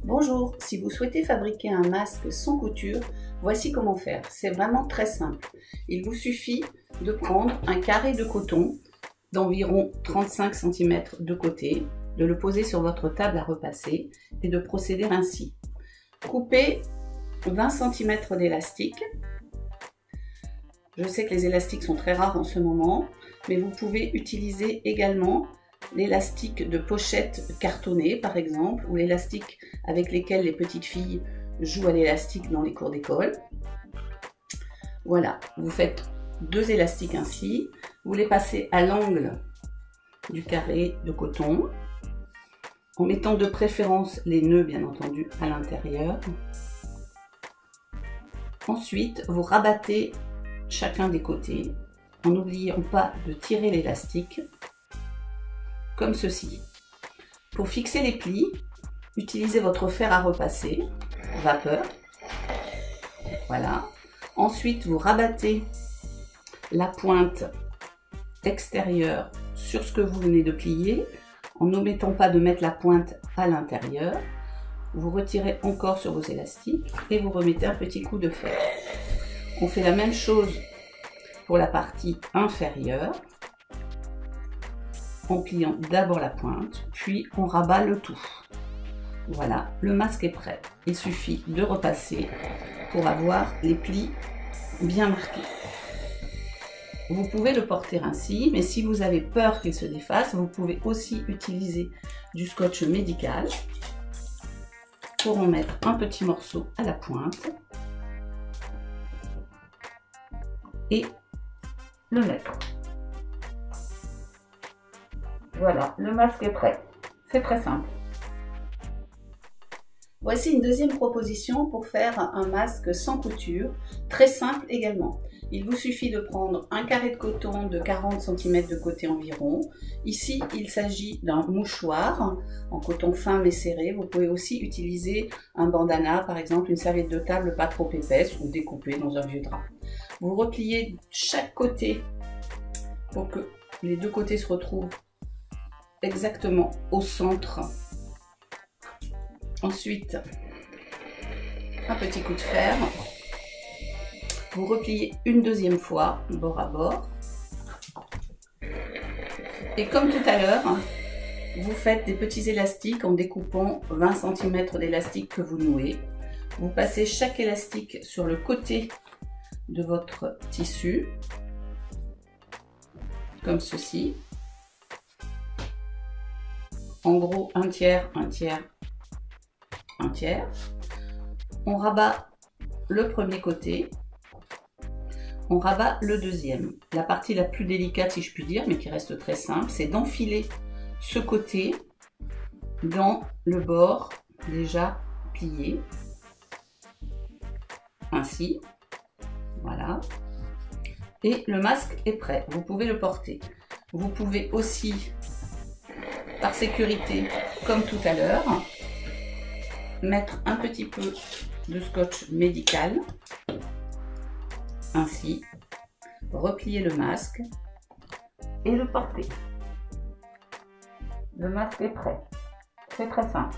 Bonjour, si vous souhaitez fabriquer un masque sans couture, voici comment faire. C'est vraiment très simple. Il vous suffit de prendre un carré de coton d'environ 35 cm de côté, de le poser sur votre table à repasser et de procéder ainsi. Coupez 20 cm d'élastique. Je sais que les élastiques sont très rares en ce moment, mais vous pouvez utiliser également l'élastique de pochette cartonnée par exemple, ou l'élastique avec lesquels les petites filles jouent à l'élastique dans les cours d'école. Voilà, vous faites 2 élastiques ainsi, vous les passez à l'angle du carré de coton, en mettant de préférence les nœuds bien entendu à l'intérieur. Ensuite, vous rabattez chacun des côtés, en n'oubliant pas de tirer l'élastique, comme ceci. Pour fixer les plis, utilisez votre fer à repasser, vapeur. Voilà. Ensuite, vous rabattez la pointe extérieure sur ce que vous venez de plier, en n'omettant pas de mettre la pointe à l'intérieur. Vous retirez encore sur vos élastiques et vous remettez un petit coup de fer. On fait la même chose pour la partie inférieure, en pliant d'abord la pointe, puis on rabat le tout. Voilà, le masque est prêt. Il suffit de repasser pour avoir les plis bien marqués. Vous pouvez le porter ainsi, mais si vous avez peur qu'il se défasse, vous pouvez aussi utiliser du scotch médical pour en mettre un petit morceau à la pointe et le mettre. Voilà, le masque est prêt. C'est très simple. Voici une deuxième proposition pour faire un masque sans couture, très simple également. Il vous suffit de prendre un carré de coton de 40 cm de côté environ. Ici, il s'agit d'un mouchoir en coton fin mais serré. Vous pouvez aussi utiliser un bandana, par exemple une serviette de table pas trop épaisse ou découpée dans un vieux drap. Vous repliez chaque côté pour que les deux côtés se retrouvent exactement au centre. Ensuite, un petit coup de fer. Vous repliez une deuxième fois, bord à bord. Et comme tout à l'heure, vous faites des petits élastiques en découpant 20 cm d'élastique que vous nouez. Vous passez chaque élastique sur le côté de votre tissu, comme ceci. En gros, un tiers, un tiers, un tiers. On rabat le premier côté, on rabat le deuxième. La partie la plus délicate, si je puis dire, mais qui reste très simple, c'est d'enfiler ce côté dans le bord déjà plié, ainsi. Voilà. Et le masque est prêt, vous pouvez le porter. Vous pouvez aussi, par sécurité, comme tout à l'heure, mettre un petit peu de scotch médical, ainsi, replier le masque et le porter. Le masque est prêt. C'est très simple.